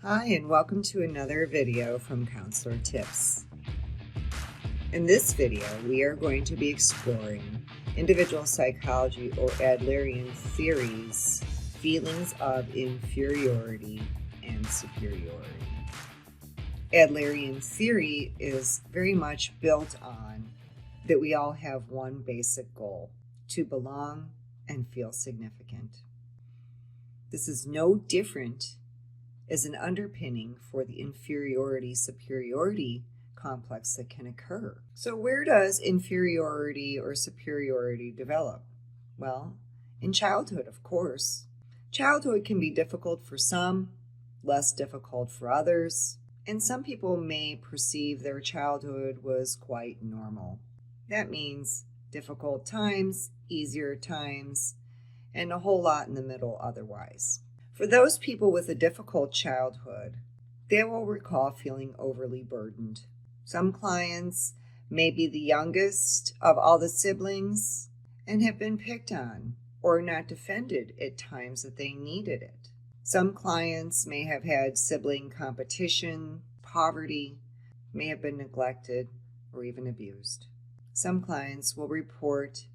Hi, and welcome to another video from Counselor Tips. In this video, we are going to be exploring individual psychology or Adlerian theories, feelings of inferiority and superiority. Adlerian theory is very much built on that we all have one basic goal: to belong and feel significant. This is no different as an underpinning for the inferiority superiority complex that can occur. So where does inferiority or superiority develop? Well, in childhood, of course. Childhood can be difficult for some, less difficult for others, and some people may perceive their childhood was quite normal. That means difficult times, easier times, and a whole lot in the middle otherwise. For those people with a difficult childhood, they will recall feeling overly burdened. Some clients may be the youngest of all the siblings and have been picked on or not defended at times that they needed it. Some clients may have had sibling competition, poverty, may have been neglected or even abused. Some clients will report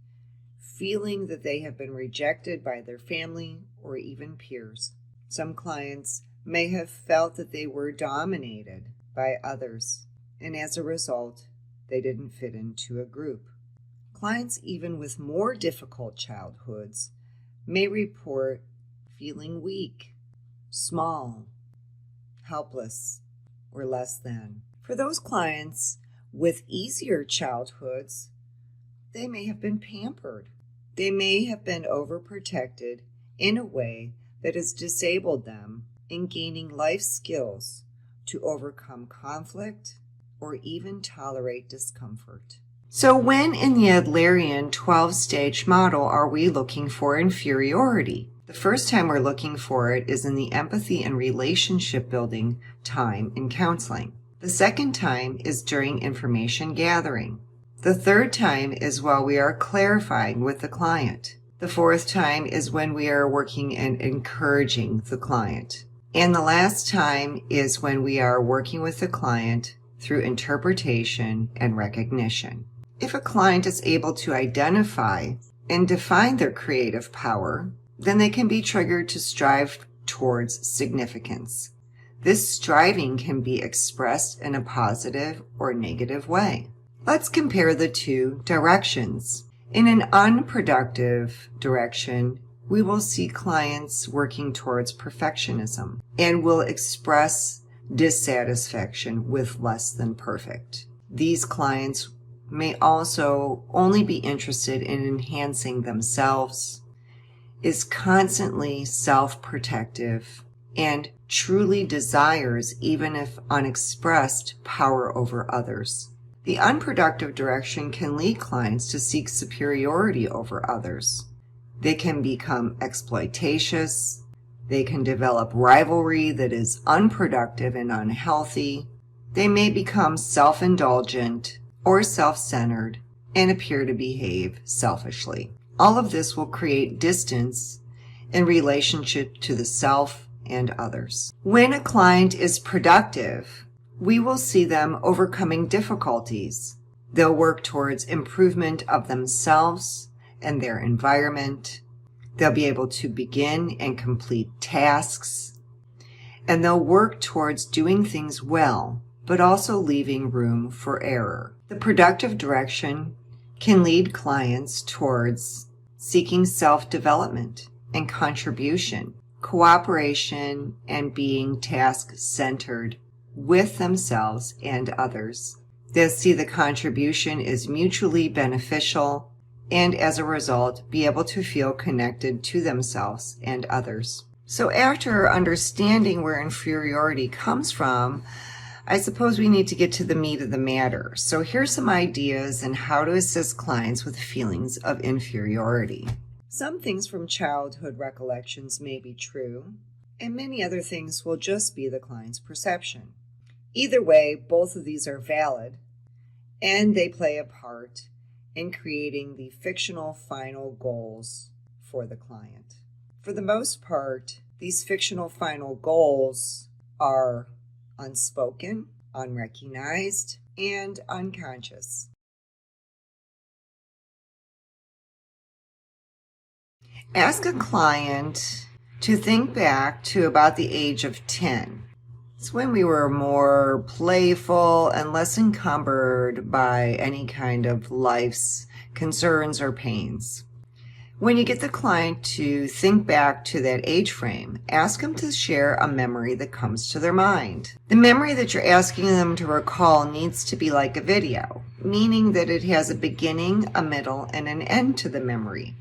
feeling that they have been rejected by their family or even peers. Some clients may have felt that they were dominated by others, and as a result, they didn't fit into a group. Clients even with more difficult childhoods may report feeling weak, small, helpless, or less than. For those clients with easier childhoods, they may have been pampered. They may have been overprotected in a way that has disabled them in gaining life skills to overcome conflict or even tolerate discomfort. So when in the Adlerian 12-stage model are we looking for inferiority? The first time we're looking for it is in the empathy and relationship building time in counseling. The second time is during information gathering. The third time is while we are clarifying with the client. The fourth time is when we are working and encouraging the client. And the last time is when we are working with the client through interpretation and recognition. If a client is able to identify and define their creative power, then they can be triggered to strive towards significance. This striving can be expressed in a positive or negative way. Let's compare the two directions. In an unproductive direction, we will see clients working towards perfectionism and will express dissatisfaction with less than perfect. These clients may also only be interested in enhancing themselves, is constantly self-protective, and truly desires, even if unexpressed, power over others. The unproductive direction can lead clients to seek superiority over others. They can become exploitatious. They can develop rivalry that is unproductive and unhealthy. They may become self-indulgent or self-centered and appear to behave selfishly. All of this will create distance in relationship to the self and others. When a client is productive, we will see them overcoming difficulties. They'll work towards improvement of themselves and their environment. They'll be able to begin and complete tasks. And they'll work towards doing things well, but also leaving room for error. The productive direction can lead clients towards seeking self-development and contribution, cooperation, and being task-centered with themselves and others. They'll see the contribution is mutually beneficial and as a result be able to feel connected to themselves and others. So after understanding where inferiority comes from, I suppose we need to get to the meat of the matter. So here's some ideas on how to assist clients with feelings of inferiority. Some things from childhood recollections may be true, and many other things will just be the client's perception. Either way, both of these are valid, and they play a part in creating the fictional final goals for the client. For the most part, these fictional final goals are unspoken, unrecognized, and unconscious. Ask a client to think back to about the age of 10. It's when we were more playful and less encumbered by any kind of life's concerns or pains. When you get the client to think back to that age frame, ask them to share a memory that comes to their mind. The memory that you're asking them to recall needs to be like a video, meaning that it has a beginning, a middle, and an end to the memory.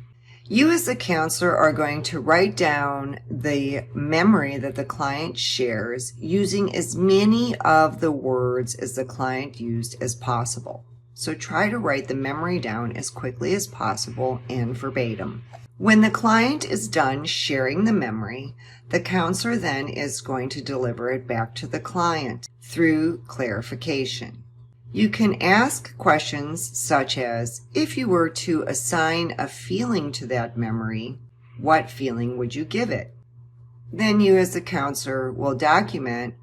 You as the counselor are going to write down the memory that the client shares using as many of the words as the client used as possible. So try to write the memory down as quickly as possible and verbatim. When the client is done sharing the memory, the counselor then is going to deliver it back to the client through clarification. You can ask questions such as, if you were to assign a feeling to that memory, what feeling would you give it? Then you as the counselor will document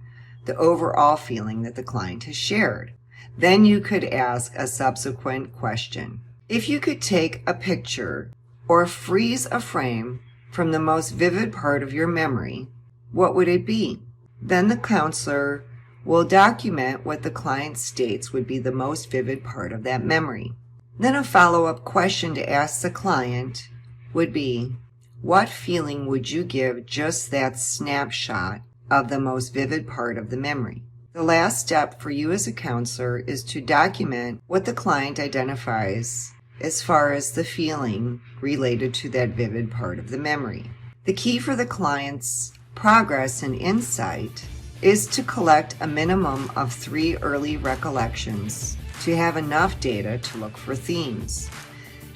the overall feeling that the client has shared. Then you could ask a subsequent question. If you could take a picture or freeze a frame from the most vivid part of your memory, what would it be? Then the counselor will document what the client states would be the most vivid part of that memory. Then a follow-up question to ask the client would be, what feeling would you give just that snapshot of the most vivid part of the memory? The last step for you as a counselor is to document what the client identifies as far as the feeling related to that vivid part of the memory. The key for the client's progress and insight is to collect a minimum of 3 early recollections to have enough data to look for themes.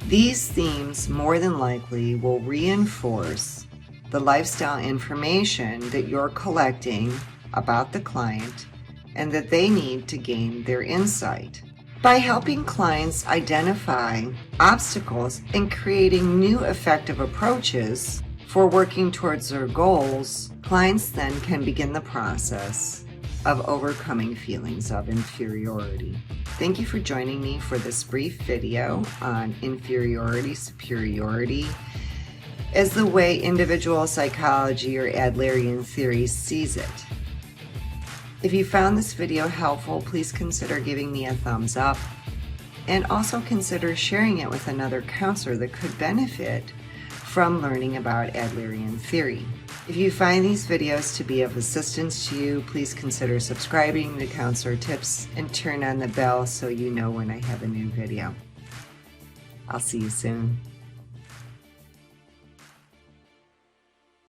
These themes more than likely will reinforce the lifestyle information that you're collecting about the client and that they need to gain their insight. By helping clients identify obstacles and creating new effective approaches for working towards their goals, clients then can begin the process of overcoming feelings of inferiority. Thank you for joining me for this brief video on inferiority superiority as the way individual psychology or Adlerian theory sees it. If you found this video helpful, please consider giving me a thumbs up and also consider sharing it with another counselor that could benefit from learning about Adlerian theory. If you find these videos to be of assistance to you, please consider subscribing to Counselor Tips and turn on the bell so you know when I have a new video. I'll see you soon.